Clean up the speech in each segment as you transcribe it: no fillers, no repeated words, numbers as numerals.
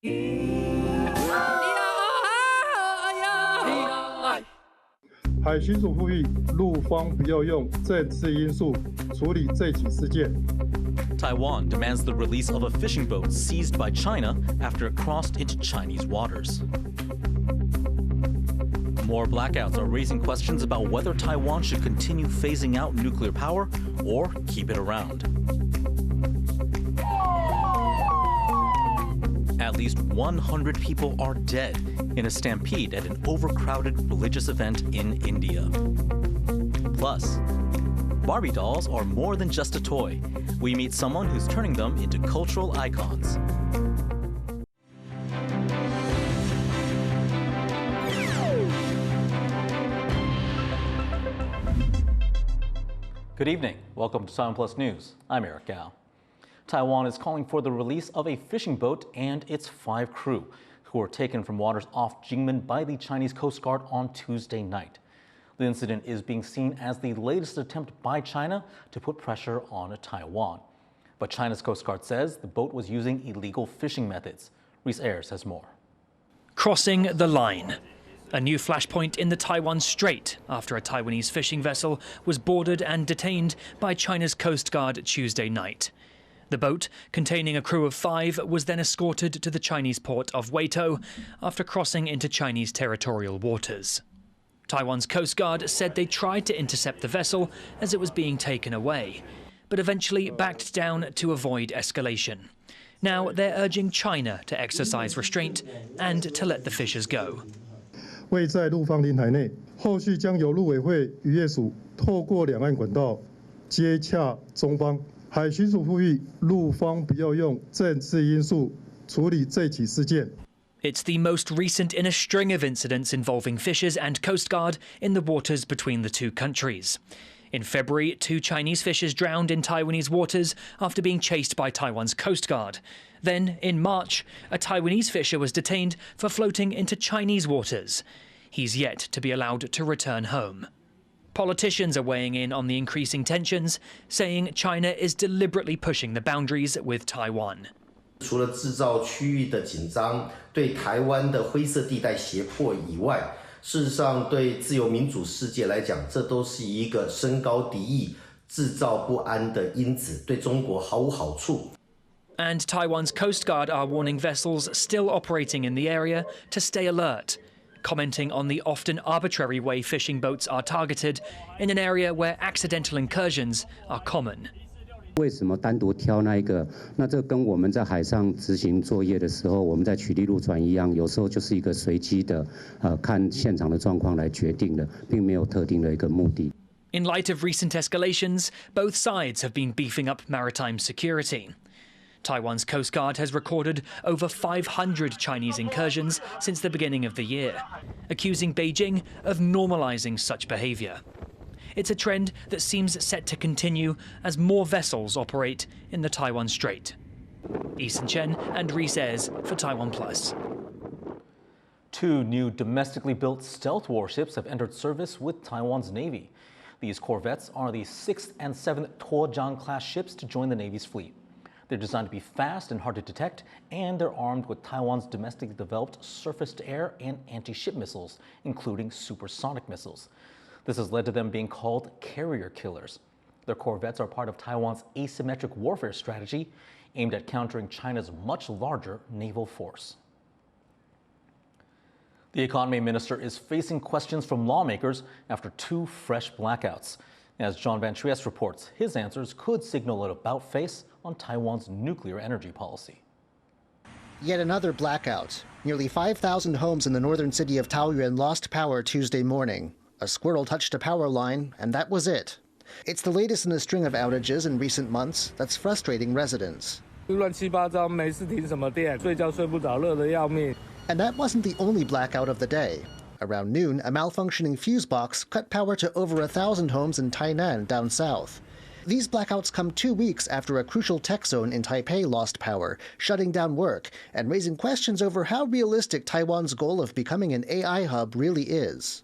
海巡署呼吁陆方不要用政治因素处理这起事件。 Taiwan demands the release of a fishing boat seized by China after it crossed into Chinese waters. More blackouts are raising questions about whether Taiwan should continue phasing out nuclear power or keep it around. At least 100 people are dead in a stampede at an overcrowded religious event in India. Plus, Barbie dolls are more than just a toy. We meet someone who's turning them into cultural icons. Good evening. Welcome to TaiwanPlus News. I'm Eric Gao. Taiwan is calling for the release of a fishing boat and its 5 crew, who were taken from waters off Jinping by the Chinese Coast Guard on Tuesday night. The incident is being seen as the latest attempt by China to put pressure on Taiwan. But China's Coast Guard says the boat was using illegal fishing methods. Reese Ayers has more. Crossing the line. A new flashpoint in the Taiwan Strait after a Taiwanese fishing vessel was boarded and detained by China's Coast Guard Tuesday night. The boat, containing a crew of 5, was then escorted to the Chinese port of Weito after crossing into Chinese territorial waters. Taiwan's Coast Guard said they tried to intercept the vessel as it was being taken away, but eventually backed down to avoid escalation. Now they're urging China to exercise restraint and to let the fishers go. 位在陆方领海内，后续将由陆委会渔业署透过两岸管道接洽中方。海巡署呼吁陆方不要用政治因素处理这起事件。 It's the most recent in a string of incidents involving fishers and Coast Guard in the waters between the two countries. In February, 2 Chinese fishers drowned in Taiwanese waters after being chased by Taiwan's Coast Guard. Then, in March, a Taiwanese fisher was detained for floating into Chinese waters. He's yet to be allowed to return home. Politicians are weighing in on the increasing tensions, saying China is deliberately pushing the boundaries with Taiwan. 除了制造区域的紧张，对台湾的灰色地带胁迫以外，事实上对自由民主世界来讲，这都是一个升高敌意、制造不安的因子，对中国毫无好处。 And Taiwan's Coast Guard are warning vessels still operating in the area to stay alert, commenting on the often arbitrary way fishing boats are targeted in an area where accidental incursions are common. 为什么单独挑那一个？那这跟我们在海上执行作业的时候，我们在取缔陆船一样，有时候就是一个随机的，看现场的状况来决定的，并没有特定的一个目的。In light of recent escalations, both sides have been beefing up maritime security. Taiwan's Coast Guard has recorded over 500 Chinese incursions since the beginning of the year, accusing Beijing of normalizing such behavior. It's a trend that seems set to continue as more vessels operate in the Taiwan Strait. Eason Chen and Reese Ayers for TaiwanPlus. 2 new domestically built stealth warships have entered service with Taiwan's Navy. These corvettes are the 6th and 7th Tuo Chiang-class ships to join the Navy's fleet. They're designed to be fast and hard to detect, and they're armed with Taiwan's domestically developed surface-to-air and anti-ship missiles, including supersonic missiles. This has led to them being called carrier killers. Their corvettes are part of Taiwan's asymmetric warfare strategy, aimed at countering China's much larger naval force. The economy minister is facing questions from lawmakers after 2 fresh blackouts. As John Van Trieste reports, his answers could signal an about-face on Taiwan's nuclear energy policy. Yet another blackout. Nearly 5,000 homes in the northern city of Taoyuan lost power Tuesday morning. A squirrel touched a power line, and that was it. It's the latest in a string of outages in recent months that's frustrating residents. And that wasn't the only blackout of the day. Around noon, a malfunctioning fuse box cut power to over 1,000 homes in Tainan down south. These blackouts come 2 weeks after a crucial tech zone in Taipei lost power, shutting down work and raising questions over how realistic Taiwan's goal of becoming an AI hub really is.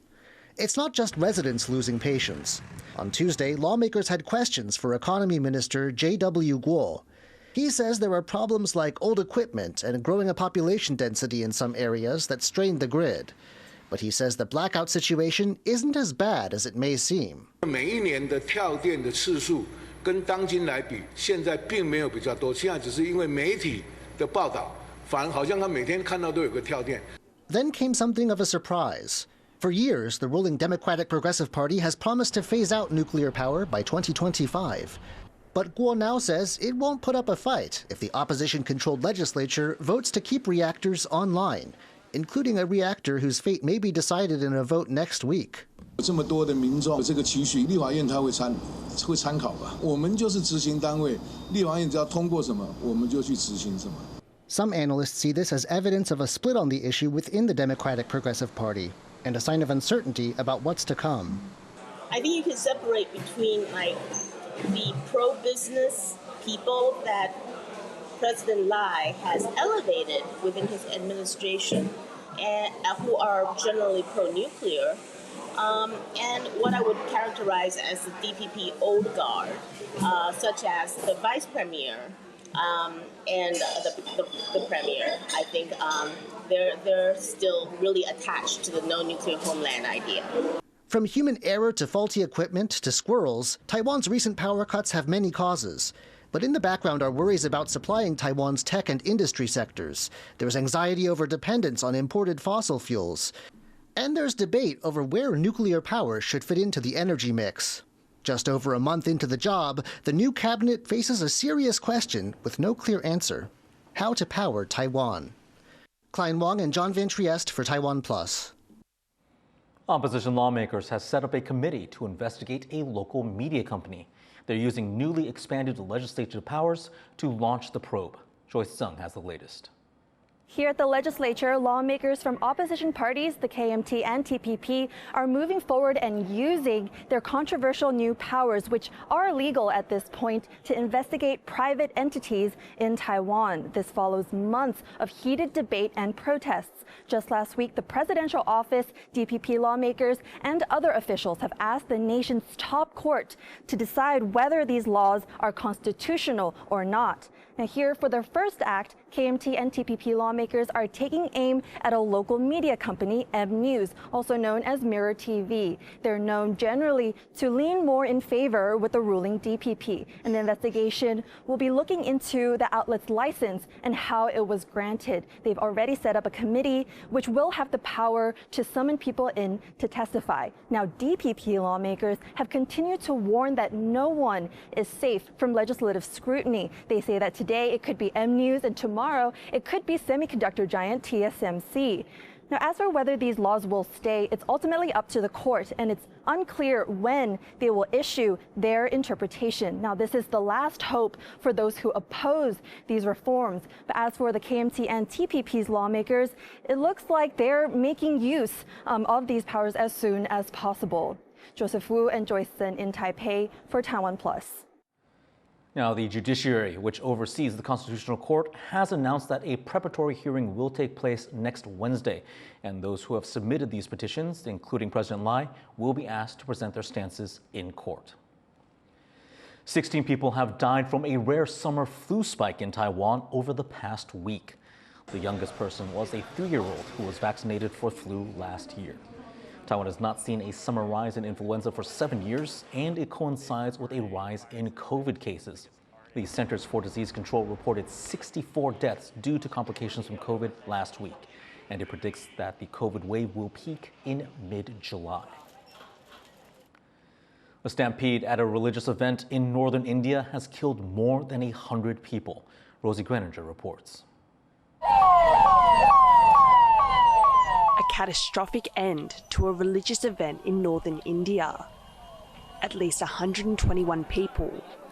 It's not just residents losing patience. On Tuesday, lawmakers had questions for Economy Minister J.W. Guo. He says there are problems like old equipment and growing a population density in some areas that strained the grid. But he says the blackout situation isn't as bad as it may seem. 每一年的跳电的次数跟当今来比，现在并没有比较多，现在只是因为媒体的报道，反而好像他每天看到都有个跳电。Then came something of a surprise. For years, the ruling Democratic Progressive Party has promised to phase out nuclear power by 2025. But Guo now says it won't put up a fight if the opposition-controlled legislature votes to keep reactors online, including a reactor whose fate may be decided in a vote next week. 这么多的民众这个期许，立法院他会参考吧？我们就是执行单位，立法院只要通过什么，我们就去执行什么。Some analysts see this as evidence of a split on the issue within the Democratic Progressive Party and a sign of uncertainty about what's to come. I think you can separate between the pro-business people that President Lai has elevated within his administration and who are generally pro-nuclear, and what I would characterize as the DPP old guard, such as the vice premier and the premier. I think they're still really attached to the no nuclear homeland idea. From human error to faulty equipment to squirrels, Taiwan's recent power cuts have many causes. But in the background are worries about supplying Taiwan's tech and industry sectors. There's anxiety over dependence on imported fossil fuels. And there's debate over where nuclear power should fit into the energy mix. Just over a month into the job, the new cabinet faces a serious question with no clear answer: how to power Taiwan. Klein Wang and John Van Trieste for TaiwanPlus. Opposition lawmakers have set up a committee to investigate a local media company. They're using newly expanded legislative powers to launch the probe. Joyce Tseng has the latest. Here at the legislature, lawmakers from opposition parties, the KMT and TPP, are moving forward and using their controversial new powers, which are legal at this point, to investigate private entities in Taiwan. This follows months of heated debate and protests. Just last week, the presidential office, DPP lawmakers, and other officials have asked the nation's top court to decide whether these laws are constitutional or not. Now, here for their first act, KMT and TPP lawmakers are taking aim at a local media company, M News, also known as Mirror TV. They're known generally to lean more in favor with the ruling DPP. And the investigation will be looking into the outlet's license and how it was granted. They've already set up a committee which will have the power to summon people in to testify. Now, DPP lawmakers have continued to warn that no one is safe from legislative scrutiny. They say that today it could be M News and tomorrow it could be semiconductor giant TSMC. Now, as for whether these laws will stay, it's ultimately up to the court, and it's unclear when they will issue their interpretation. Now, this is the last hope for those who oppose these reforms. But as for the KMT and TPP's lawmakers, it looks like they're making use of these powers as soon as possible. Joseph Wu and Joyce Sun in Taipei for TaiwanPlus. Now, the judiciary, which oversees the Constitutional Court, has announced that a preparatory hearing will take place next Wednesday. And those who have submitted these petitions, including President Lai, will be asked to present their stances in court. 16 people have died from a rare summer flu spike in Taiwan over the past week. The youngest person was a 3-year-old who was vaccinated for flu last year. Taiwan has not seen a summer rise in influenza for 7 years, and it coincides with a rise in COVID cases. The Centers for Disease Control reported 64 deaths due to complications from COVID last week, and it predicts that the COVID wave will peak in mid-July. A stampede at a religious event in northern India has killed more than 100 people. Rosie Greninger reports. A catastrophic end to a religious event in northern India. At least 121 people,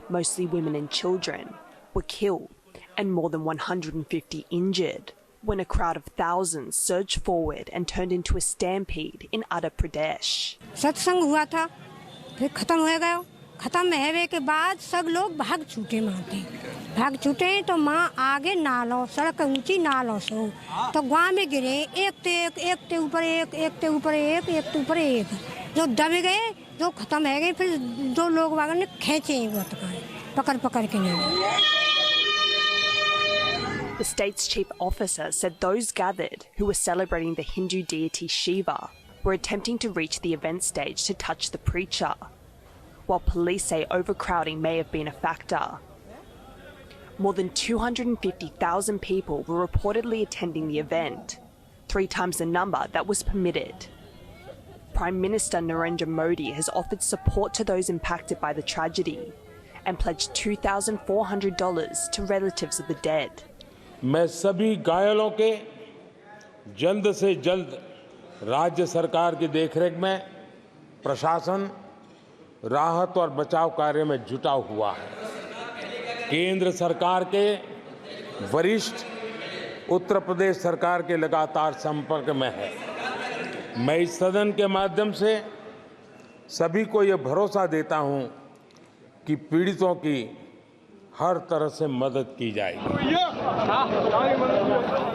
mostly women and children, were killed and more than 150 injured when a crowd of thousands surged forward and turned into a stampede in Uttar Pradesh. सत्संग हुआ था, फिर खत्म हो गया. खत्म होने के बाद सब लोग भाग छूटे भाग छूटे तो माँ आगे नालों सड़क ऊंची नालों से तो गांव में गिरे एक ते ऊपर एक जो दब गए जो खत्म हो गए फिर दो लोग वागन ने खींचे पकड़ के नहीं. The state's chief officer said those gathered, who were celebrating the Hindu deity Shiva, were attempting to reach the event stage to touch the preacher, while police say overcrowding may have been a factor. More than 250,000 people were reportedly attending the event, 3 times the number that was permitted. Prime Minister Narendra Modi has offered support to those impacted by the tragedy and pledged $2,400 to relatives of the dead. मैं सभी घायलों के जल्द से जल्द राज्य सरकार की देखरेख में प्रशासन राहत और बचाव कार्य में जुटा हुआ है। केंद्र सरकार के वरिष्ठ उत्तर प्रदेश सरकार के लगातार संपर्क में है। मैं इस सदन के माध्यम से सभी को ये भरोसा देता हूं कि पीड़ितों की हर तरह से मदद की जाएगी।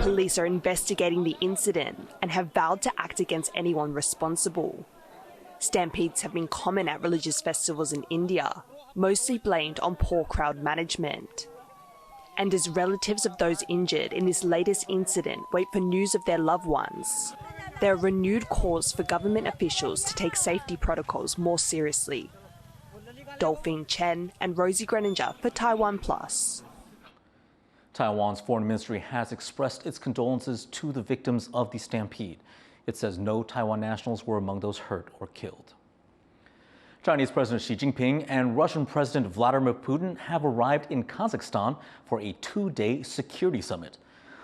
Police are investigating the incident and have vowed to act against anyone responsible. Stampedes have been common at religious festivals in India, mostly blamed on poor crowd management. And as relatives of those injured in this latest incident wait for news of their loved ones, there are renewed calls for government officials to take safety protocols more seriously. Dolphine Chen and Rosie Greninger for TaiwanPlus. Taiwan's foreign ministry has expressed its condolences to the victims of the stampede. It says no Taiwan nationals were among those hurt or killed. Chinese President Xi Jinping and Russian President Vladimir Putin have arrived in Kazakhstan for a 2-day security summit.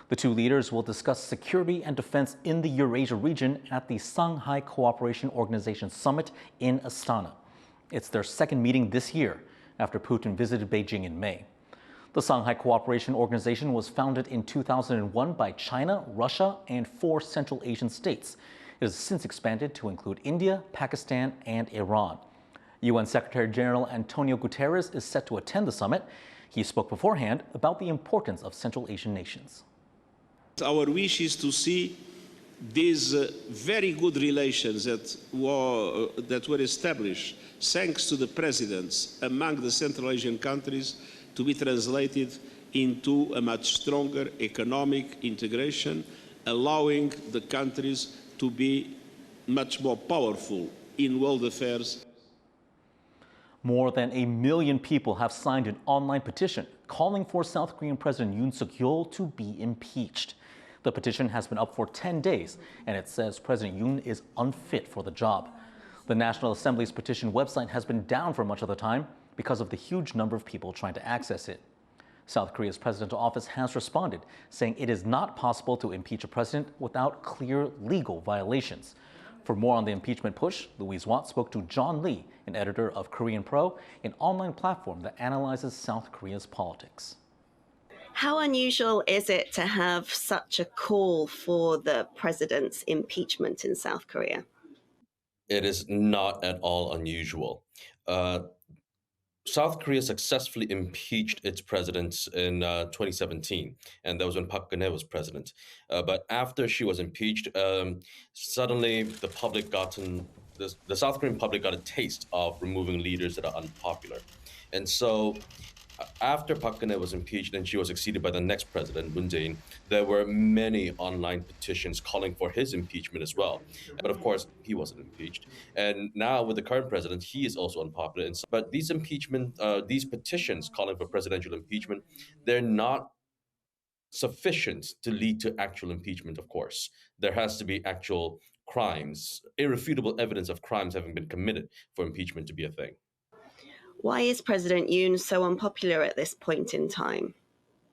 The two leaders will discuss security and defense in the Eurasia region at the Shanghai Cooperation Organization Summit in Astana. It's their second meeting this year, after Putin visited Beijing in May. The Shanghai Cooperation Organization was founded in 2001 by China, Russia, and 4 Central Asian states. It has since expanded to include India, Pakistan, and Iran. UN Secretary General Antonio Guterres is set to attend the summit. He spoke beforehand about the importance of Central Asian nations. Our wish is to see these very good relations that were established thanks to the presidents among the Central Asian countries to be translated into a much stronger economic integration, allowing the countries to be much more powerful in world affairs. More than 1 million people have signed an online petition calling for South Korean President Yoon Suk-yeol to be impeached. The petition has been up for 10 days, and it says President Yoon is unfit for the job. The National Assembly's petition website has been down for much of the time because of the huge number of people trying to access it. South Korea's presidential office has responded, saying it is not possible to impeach a president without clear legal violations. For more on the impeachment push, Louise Watt spoke to John Lee, an editor of Korean Pro, an online platform that analyzes South Korea's politics. How unusual is it to have such a call for the president's impeachment in South Korea? It is not at all unusual. South Korea successfully impeached its president in 2017, and that was when Park Geun-hye was president. But after she was impeached, suddenly the public the South Korean public got a taste of removing leaders that are unpopular. And so after Park Geun-hye was impeached and she was succeeded by the next president, Moon Jae-in, there were many online petitions calling for his impeachment as well. But of course, he wasn't impeached. And now with the current president, he is also unpopular. But these these petitions calling for presidential impeachment, they're not sufficient to lead to actual impeachment, of course. There has to be actual crimes, irrefutable evidence of crimes having been committed for impeachment to be a thing. Why is President Yoon so unpopular at this point in time?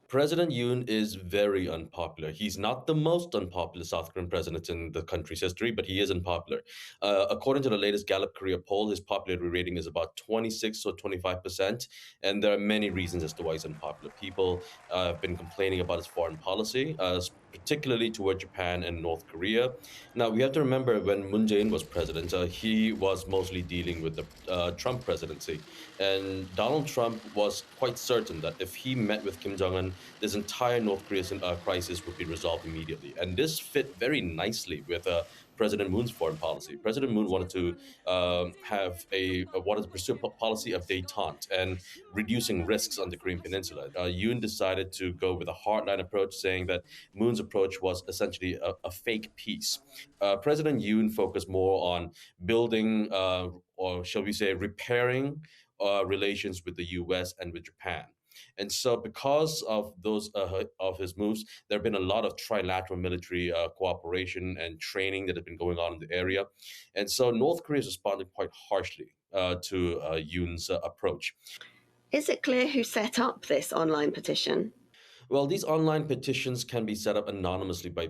President Yoon is very unpopular. He's not the most unpopular South Korean president in the country's history, but he is unpopular. According to the latest Gallup Korea poll, his popularity rating is about 26 or 25%, and there are many reasons as to why he's unpopular. People have been complaining about his foreign policy, particularly toward Japan and North Korea. Now, we have to remember when Moon Jae-in was president, he was mostly dealing with the Trump presidency. And Donald Trump was quite certain that if he met with Kim Jong-un, this entire North Korean crisis would be resolved immediately. And this fit very nicely with President Moon's foreign policy. President Moon wanted to wanted to pursue a policy of détente and reducing risks on the Korean Peninsula. Yoon decided to go with a hardline approach, saying that Moon's approach was essentially a fake peace. President Yoon focused more on building, or shall we say, repairing relations with the U.S. and with Japan. And so because of those of his moves, there have been a lot of trilateral military cooperation and training that has been going on in the area. And so North Korea has responded quite harshly to Yoon's approach. Is it clear who set up this online petition? Well, these online petitions can be set up anonymously by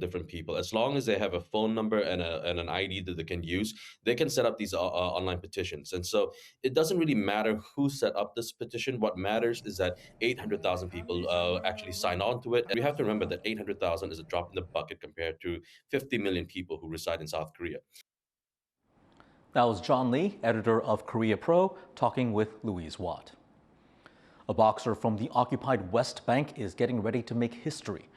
different people. As long as they have a phone number and an ID that they can use, they can set up these online petitions. And so it doesn't really matter who set up this petition. What matters is that 800,000 people actually sign on to it. And we have to remember that 800,000 is a drop in the bucket compared to 50 million people who reside in South Korea. That was John Lee, editor of Korea Pro, talking with Louise Watt. A boxer from the occupied West Bank is getting ready to make history.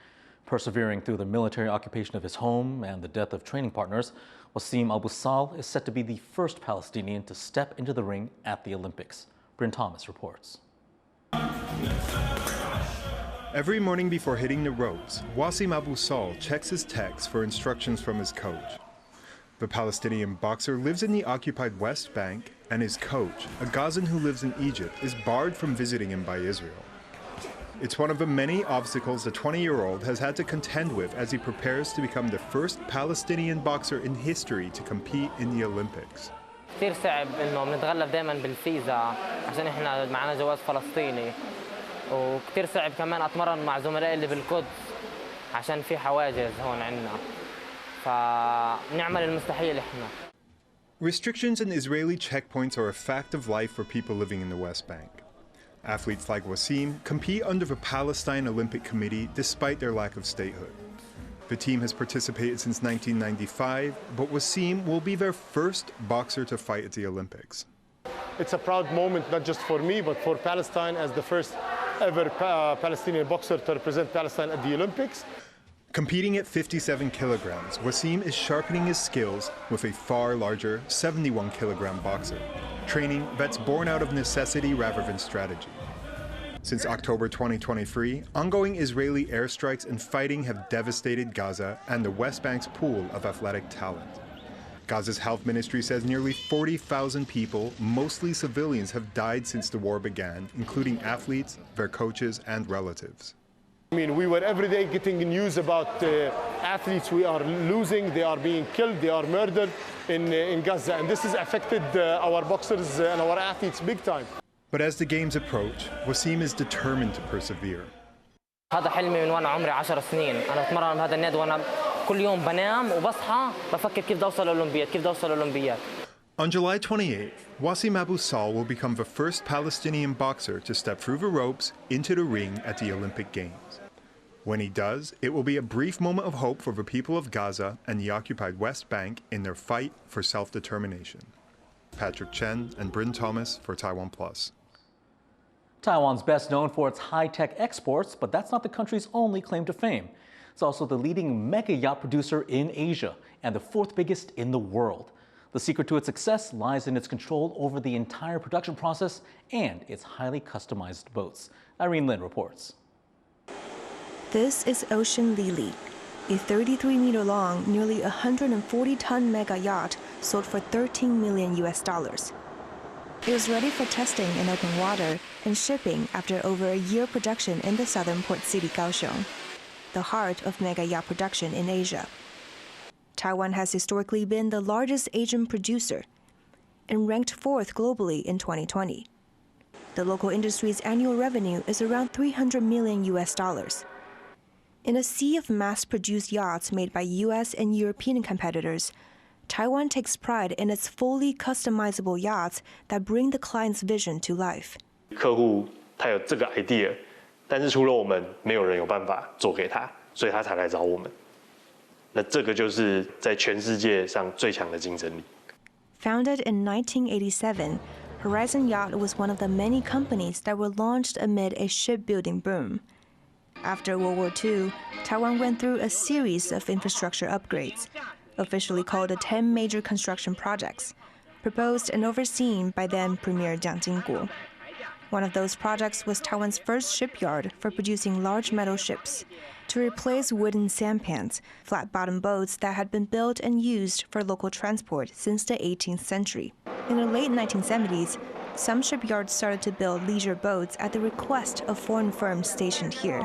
Persevering through the military occupation of his home and the death of training partners, Wasim Abu Sal is set to be the first Palestinian to step into the ring at the Olympics. Bryn Thomas reports. Every morning before hitting the ropes, Wasim Abu Sal checks his text for instructions from his coach. The Palestinian boxer lives in the occupied West Bank, and his coach, a Gazan who lives in Egypt, is barred from visiting him by Israel. It's one of the many obstacles the 20-year-old has had to contend with as he prepares to become the first Palestinian boxer in history to compete in the Olympics. كثير صعب إنه بنتغلب دائما بالفيزا عشان إحنا معنا جواز فلسطيني وكثير صعب كمان أتمرن مع زملائي اللي بالقدس عشان في حواجز هون عندنا فنعمل المستحيل إحنا. Restrictions in Israeli checkpoints are a fact of life for people living in the West Bank. Athletes like Wasim compete under the Palestine Olympic Committee despite their lack of statehood. The team has participated since 1995, but Wasim will be their first boxer to fight at the Olympics. It's a proud moment not just for me, but for Palestine as the first ever Palestinian boxer to represent Palestine at the Olympics. Competing at 57 kilograms, Wasim is sharpening his skills with a far larger 71-kilogram boxer, training that's born out of necessity rather than strategy. Since October 2023, ongoing Israeli airstrikes and fighting have devastated Gaza and the West Bank's pool of athletic talent. Gaza's health ministry says nearly 40,000 people, mostly civilians, have died since the war began, including athletes, their coaches, and relatives. I mean, we were every day getting news about athletes we are losing, they are being killed, they are murdered in Gaza, and this has affected our boxers and our athletes big time. But as the games approach, Wasim is determined to persevere. هذا حلمي من وانا عمري 10 سنين، أنا أتمرن بهذا النادي وأنا كل يوم بنام وبصحى بفكر كيف بدي أوصل للأولمبياد، كيف بدي أوصل للأولمبياد. On July 28th, Wasim Abu Sal will become the first Palestinian boxer to step through the ropes into the ring at the Olympic Games. When he does, it will be a brief moment of hope for the people of Gaza and the occupied West Bank in their fight for self-determination. Patrick Chen and Bryn Thomas for TaiwanPlus. Taiwan's best known for its high-tech exports, but that's not the country's only claim to fame. It's also the leading mega yacht producer in Asia and the fourth biggest in the world. The secret to its success lies in its control over the entire production process and its highly customized boats. Irene Lin reports. This is Ocean Lily, a 33-meter-long, nearly 140-ton mega yacht sold for $13 million. It was ready for testing in open water and shipping after over a year production in the southern port city Kaohsiung, the heart of mega yacht production in Asia. Taiwan has historically been the largest Asian producer and ranked 4th globally in 2020. The local industry's annual revenue is around $300 million. In a sea of mass-produced yachts made by U.S. and European competitors, Taiwan takes pride in its fully customizable yachts that bring the client's vision to life. 客户他有这个 idea， 但是除了我们，没有人有办法做给他，所以他才来找我们。那这个就是在全世界上最强的竞争力。Founded in 1987, Horizon Yacht was one of the many companies that were launched amid a shipbuilding boom. After World War II, Taiwan went through a series of infrastructure upgrades. officially called the 10 major construction projects, proposed and overseen by then Premier Jiang Jingguo. One of those projects was Taiwan's first shipyard for producing large metal ships to replace wooden sampans, flat-bottom boats that had been built and used for local transport since the 18th century. In the late 1970s, some shipyards started to build leisure boats at the request of foreign firms stationed here.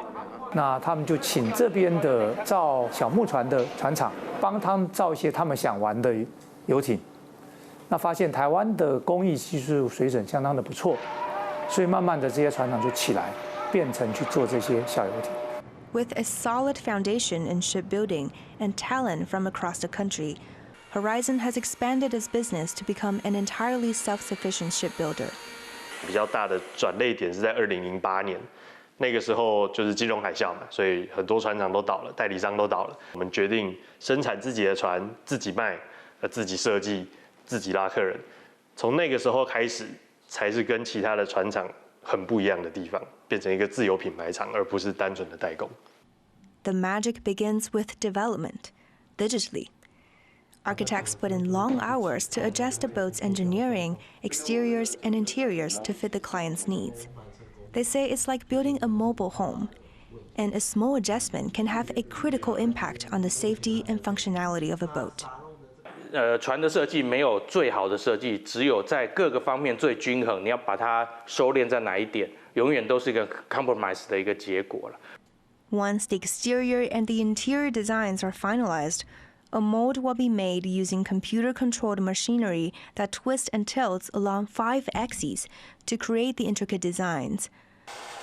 那他们就请这边的造小木船的船厂帮他们造一些他们想玩的游艇。那发现台湾的工艺技术水准相当的不错，所以慢慢的这些船厂就起来，变成去做这些小游艇。With a solid foundation in shipbuilding and talent from across the country, Horizon has expanded its business to become an entirely self-sufficient shipbuilder. 比较大的转捩点是在2008年。那个时候就是金融海啸嘛，所以很多船厂都倒了，代理商都倒了。我们决定生产自己的船，自己卖，自己设计，自己拉客人。从那个时候开始，才是跟其他的船厂很不一样的地方，变成一个自有品牌厂，而不是单纯的代工。The magic begins with development, digitally. Architects put in long hours to adjust the boat's engineering, exteriors, and interiors to fit the client's needs. They say it's like building a mobile home, and a small adjustment can have a critical impact on the safety and functionality of a boat. 船的设计没有最好的设计，只有在各个方面最均衡。你要把它收敛在哪一点，永远都是一个 compromise 的一个结果了。Once the exterior and the interior designs are finalized, a mold will be made using computer-controlled machinery that twists and tilts along 5 axes to create the intricate designs.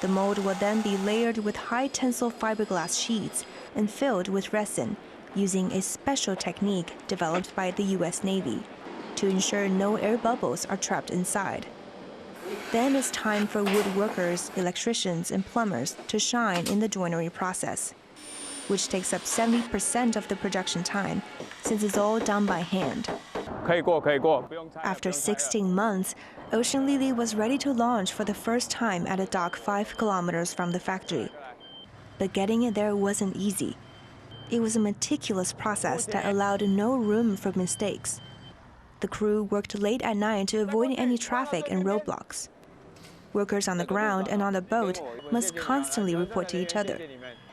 The mold will then be layered with high-tensile fiberglass sheets and filled with resin, using a special technique developed by the U.S. Navy to ensure no air bubbles are trapped inside. Then it's time for woodworkers, electricians, and plumbers to shine in the joinery process, which takes up 70% of the production time, since it's all done by hand. After 16 months, Ocean Lily was ready to launch for the first time at a dock 5 kilometers from the factory. But getting it there wasn't easy. It was a meticulous process that allowed no room for mistakes. The crew worked late at night to avoid any traffic and roadblocks. Workers on the ground and on the boat must constantly report to each other,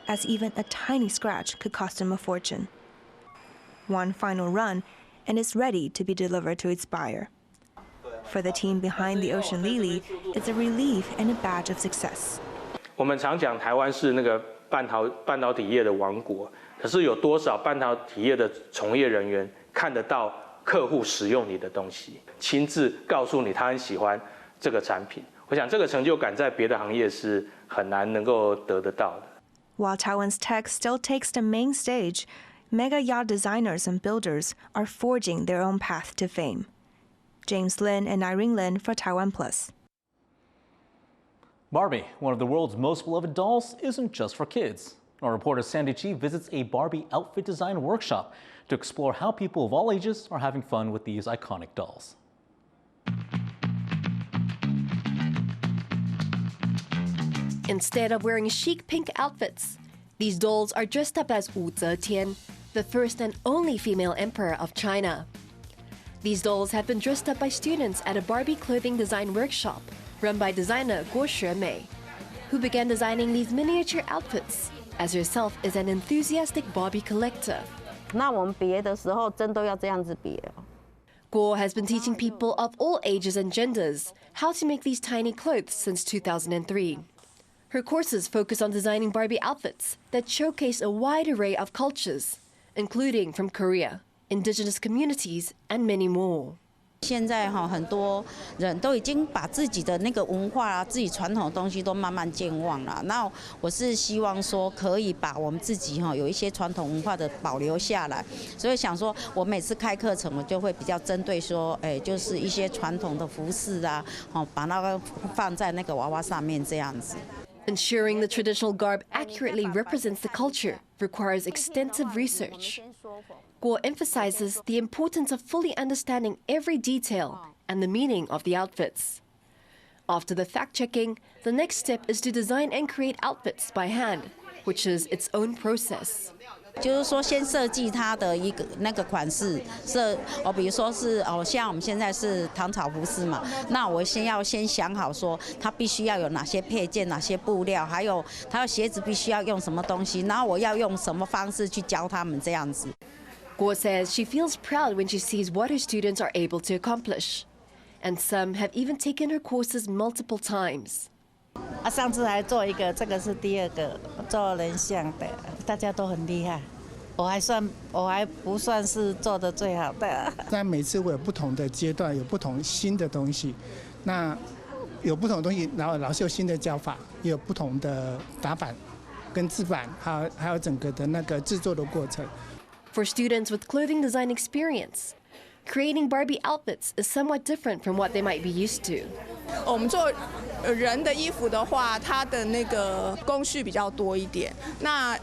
as even a tiny scratch could cost them a fortune. One final run, and it's ready to be delivered to its buyer. For the team behind the Ocean Lily, it's a relief and a badge of success. 我们常讲台湾是那个半导体业的王国，可是有多少半导体业的从业人员看得到客户使用你的东西，亲自告诉你他很喜欢这个产品？我想这个成就感在别的行业是很难能够得得到的。While Taiwan's tech still takes the main stage, mega yacht designers and builders are forging their own path to fame. James Lin and Irene Lin for TaiwanPlus. Barbie, one of the world's most beloved dolls, isn't just for kids. Our reporter Sandy Chi visits a Barbie outfit design workshop to explore how people of all ages are having fun with these iconic dolls. Instead of wearing chic pink outfits, these dolls are dressed up as Wu Zetian, the first and only female emperor of China. These dolls have been dressed up by students at a Barbie clothing design workshop run by designer Guo Xuemei, who began designing these miniature outfits, as herself is an enthusiastic Barbie collector. 那我们别的时候真都要这样子别。 Guo has been teaching people of all ages and genders how to make these tiny clothes since 2003. Her courses focus on designing Barbie outfits that showcase a wide array of cultures, including from Korea, indigenous communities, and many more. 现在很多人都已经把自己的那个文化啊、自己传统的东西都慢慢健忘了。那我是希望说，可以把我们自己有一些传统文化的保留下来。所以想说，我每次开课程，我就会比较针对说，就是一些传统的服饰啊，把那个放在那个娃娃上面这样子。 Ensuring the traditional garb accurately represents the culture requires extensive research. Guo emphasizes the importance of fully understanding every detail and the meaning of the outfits. After the fact-checking, the next step is to design and create outfits by hand, which is its own process. 就是说，先设计它的一个那个款式，比如说是像我们现在是唐朝服饰嘛，那我先想好说，它必须要有哪些配件、哪些布料，还有它的鞋子必须要用什么东西，然后我要用什么方式去教他们这样子。Guo says she feels proud when she sees what her students are able to accomplish, and some have even taken her courses multiple times. 上次还做一个，这个是第2个做人像的，大家都很厉害。我还不算是做的最好的。但每次我有不同的阶段，有不同新的东西，那有不同的东西，然后老师有新的教法，也有不同的打版跟制版，还有整个的那个制作的过程。For students with clothing design experience, creating Barbie outfits is somewhat different from what they might be used to. 我们做人的衣服的话，它的那个工序比较多一点。那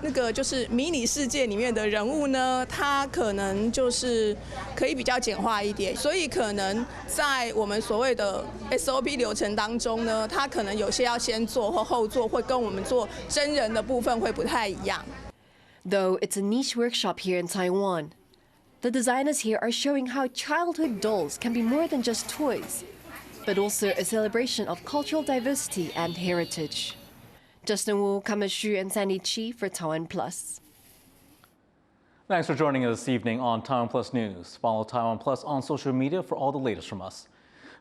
那个就是迷你世界里面的人物呢，它可能就是可以比较简化一点，所以可能在我们所谓的 SOP 流程当中呢，它可能有些要先做或后做，会跟我们做真人的部分会不太一样。Though it's a niche workshop here in Taiwan, the designers here are showing how childhood dolls can be more than just toys, but also a celebration of cultural diversity and heritage. Justin Wu, Kamashu, and Sandy Chi for TaiwanPlus. Thanks for joining us this evening on TaiwanPlus News. Follow TaiwanPlus on social media for all the latest from us.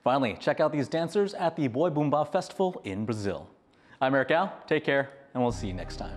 Finally, check out these dancers at the Boy Boomba Festival in Brazil. I'm Eric Al. Take care, and we'll see you next time.